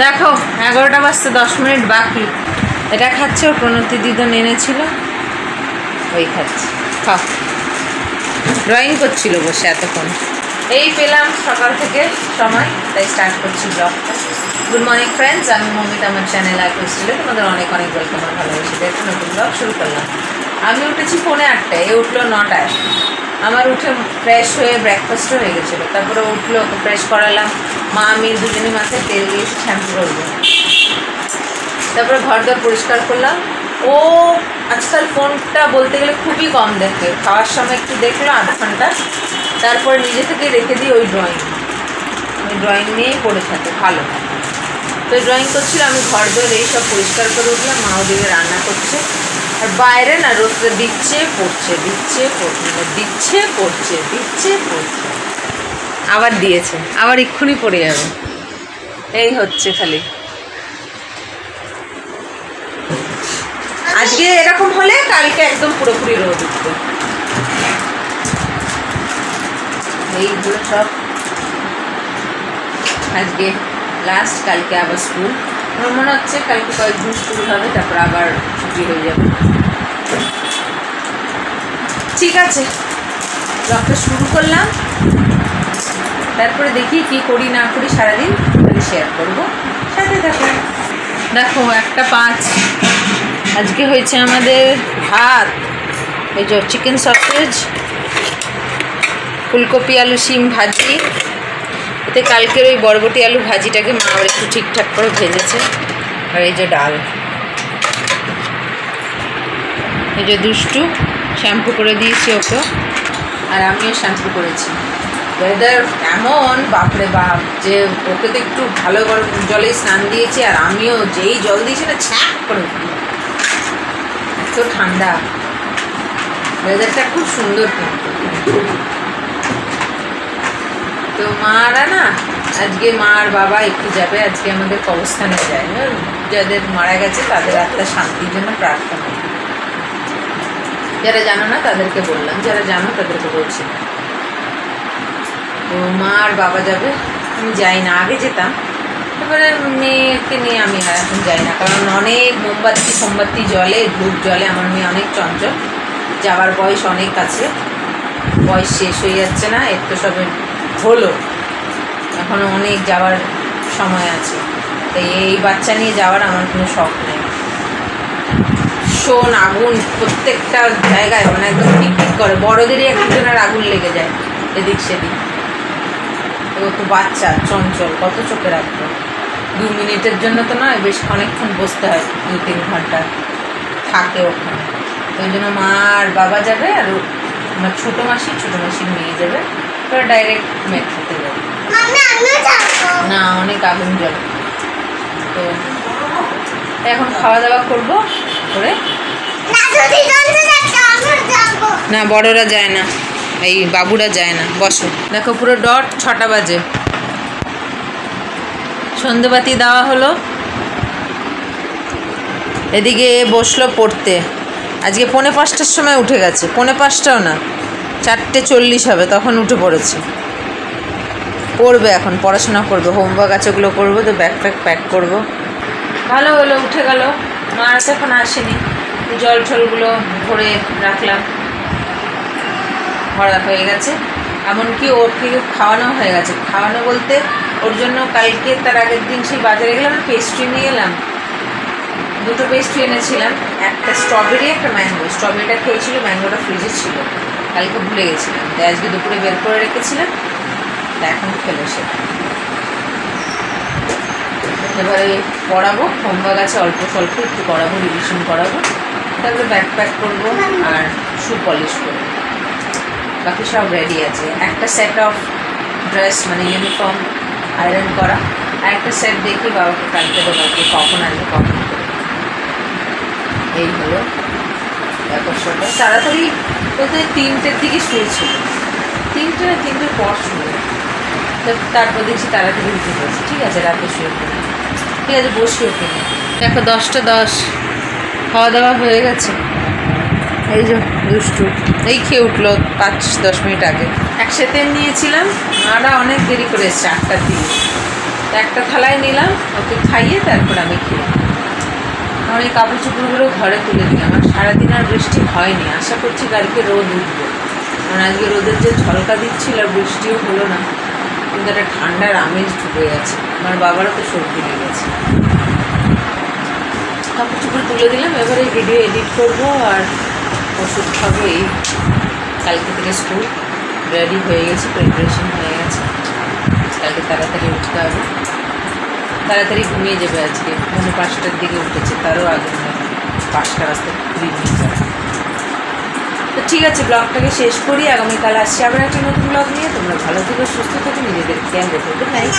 দেখো 11টা বাজতে 10 মিনিট বাকি। এটা খাচ্ছে, ও প্রণতি দিদন এনেছিল, ওই খাচ্ছে। খাও। ড্রয়িং করছিল বসে এতক্ষণ। এই পেলাম সকাল থেকে সময়, তাই স্টার্ট করছি ব্লগটা। গুড মর্নিং ফ্রেন্ডস, আমি মমিতা, আমার চ্যানেল আসলে তোমাদের অনেক অনেক ওয়েলকাম আর ভালোবাসি। একটা নতুন ব্লগ শুরু করলাম। আমি উঠেছি 8:45, এ উঠলো 9টায়। আমার উঠে ফ্রেশ হয়ে ব্রেকফাস্টও হয়ে গেছিলো, তারপরে উঠলো, ওকে ফ্রেশ করালাম। মা আমি দুজনই মাথায় তেল দিয়েছি, শ্যাম্পু করবো। তারপরে ঘর দর পরিষ্কার করলাম। ও আজকাল ফোনটা বলতে গেলে খুবই কম দেখে, খাওয়ার সময় একটু দেখলো আধা ঘন্টা, তারপরে নিজে থেকে রেখে দিই ওই ড্রয়িং নিয়েই পড়ে থাকে, ভালো। তো ড্রয়িং করছিল, আমি ঘর দর এইসব পরিষ্কার করে উঠলাম। মা ওদিকে রান্না করছে, আর বাইরে না রোদ দিচ্ছে পড়ছে, দিচ্ছে পড়ছে, দিচ্ছে পড়ছে, দিচ্ছে পড়ছে, আবার দিয়েছে, আবার এক্ষুনি পড়ে যাবে, এই হচ্ছে খালি। আজকে এরকম হলে কালকে একদম পুরোপুরি রোদ উঠবে। এইগুলো সব আজকে লাস্ট, কালকে আবার স্কুল। আমার মনে হচ্ছে কালকে কয়েকদিন স্কুল হবে, তারপর আবার ছুটি হয়ে যাবে। ঠিক আছে, ব্লগটা শুরু করলাম, তারপরে দেখি কি করি না করি সারাদিন, তাহলে শেয়ার করবো, সাথে থাকো। দেখো 1:05, আজকে হয়েছে আমাদের ভাত, এই যে চিকেন সসেজ, ফুলকপি আলু শিম ভাজি, এতে কালকের ওই বরবটি আলু ভাজিটাকে মা আবার একটু ঠিকঠাক করে ভেজেছে, আর এই যে ডাল, এই যে দুষ্টু শ্যাম্পু করে দিয়েছি ওকে, আর আমিও শ্যাম্পু করেছি। ওয়েদার এমন বাপরে বাপ, যে ওকে তো একটু ভালো গরম জলে স্নান দিয়েছি, আর আমিও যেই জল দিয়েছি না ছ্যাঁক করে উঠি, এত ঠান্ডা। ওয়েদারটা খুব সুন্দর কিন্তু। তো মারা না আজকে, মা আর বাবা একটু যাবে আজকে আমাদের কবরস্থানে যায়, যাদের মারা গেছে তাদের আত্মার শান্তির জন্য প্রার্থনা। যারা জানো না তাদেরকে বললাম, যারা জানো তাদেরকে বলছি। তো মা আর বাবা যাবে, আমি যাই না, আগে যেতাম, তারপরে মেয়েকে নিয়ে আমি আর এখন যাই না, কারণ অনেক মোমবাতি জলে, ধূপ জলে, আমার মেয়ে অনেক চঞ্চল, যাওয়ার বয়স অনেক আছে, বয়স শেষ হয়ে যাচ্ছে না, এর তো সবে হলো, এখনও অনেক যাওয়ার সময় আছে। তাই এই বাচ্চা নিয়ে যাওয়ার আমার কোনো শখ নেই। ভীষণ আগুন প্রত্যেকটা জায়গায়, মানে একদম টিকটিক করে, বড়দেরই একজনের আগুন লেগে যায় এদিক সেদিক। ও তো বাচ্চা চঞ্চল, কত চোখে রাখতো, 2 মিনিটের জন্য তো নয়, বেশ অনেকক্ষণ বসতে হয়, 2-3 ঘন্টা থাকে ওখানে। ওই জন্য মা আর বাবা যাবে, আর আমার ছোটো মাসির মেয়ে যাবে, ওরা ডাইরেক্ট মেট্রোতে যাবে। না, অনেক আগুন জল। তো এখন খাওয়া দাওয়া করবো করে, না বড়রা যায় না, এই বাবুরা যায় না। বসো, দেখো পুরো ডট 6টা বাজে, সন্ধেবাতি দেওয়া হলো, এদিকে বসলো পড়তে। আজকে 4:45টার সময় উঠে গেছে, 4:45টাও না, 4:40 হবে, তখন উঠে পড়েছে। পড়বে এখন, পড়াশোনা করবে, হোমওয়ার্ক আছে ওগুলো করবো, তো ব্যাকপ্যাক প্যাক করবো। ভালো হলো উঠে গেল। মা তো এখন আসেনি, জল ঠলগুলো ভরে রাখলাম, ভরা হয়ে গেছে, এমনকি ওকে খাওয়ানো হয়ে গেছে। খাওয়ানো বলতে ওর জন্য কালকে, তার আগের দিন সেই বাজারে গেলাম, পেস্ট্রি নিয়ে এলাম, 2টো পেস্ট্রি এনেছিলাম, একটা স্ট্রবেরি, একটা ম্যাঙ্গো। স্ট্রবেরিটা খেয়েছিল, ম্যাঙ্গোটা ফ্রিজে ছিল, কালকে ভুলে গেছিলাম, তাই আজকে দুপুরে বের করে রেখেছিলাম, তা এখন খেলো সে। এবারে পড়াবো, হোমওয়ার্ক আছে অল্প স্বল্প, একটু পড়াবো, রিভিশন করাবো, তারপরে ব্যাকপ্যাক করবো আর শু পলিশ করবো, বাকি সব রেডি আছে। একটা সেট অফ ড্রেস, মানে ইউনিফর্ম আয়রন করা, আর একটা সেট দেখি বাবাকে কালকে দেবো, কখন আসবে কখন করবো। এই হলো ব্যাপার সবাই। তাড়াতাড়ি বলতে 3টের দিকে শুয়েছিল, 3টের পর শুয়ে, তারপর দেখছি তাড়াতাড়ি উঠে পড়ছি। ঠিক আছে, রাতে শুয়ে পড়ি, ঠিক আছে, বসি ওকে। দেখো 10:10, খাওয়া দাওয়া হয়ে গেছে। এই যে দুষ্টু এই খেয়ে উঠলো 5-10 মিনিট আগে। একসাথে নিয়েছিলাম, মারা অনেক দেরি করে এসছে, 8টার দিকে, একটা থালায় নিলাম, ওকে খাইয়ে তারপর আমি খেয়ে আমার এই কাপড় চোপড়গুলো ঘরে তুলে দিলাম। আর সারাদিন আর বৃষ্টি হয়নি, আশা করছি কালকে রোদ উঠবে, কারণ আজকে রোদের যে ঝলকা দিচ্ছিল বৃষ্টিও হলো না, কিন্তু একটা ঠান্ডার আমেজ ঢুকে গেছে। আমার বাবারও তো সর্দি লেগেছে। কাপড় চোপড় তুলে দিলাম, এবারে ভিডিও এডিট করবো আর ওষুধ খাবো। এই কালকে থেকে স্কুল রেডি হয়ে গেছে, প্রিপারেশন হয়ে গেছে, কালকে তাড়াতাড়ি উঠতে হবে। তাড়াতাড়ি ঘুমিয়ে যাবে, আজকে মানে 5টার দিকে উঠেছে, তারও আগে 5টা রাস্তা ঘুরিয়ে নিয়ে যাবে। তো ঠিক আছে, ব্লগটাকে শেষ করি, আগামীকাল আসছি আবার একটা নতুন ব্লগ নিয়ে। তোমরা ভালো থেকো, সুস্থ থেকো, নিজেদের খেয়াল রেখো। Good night.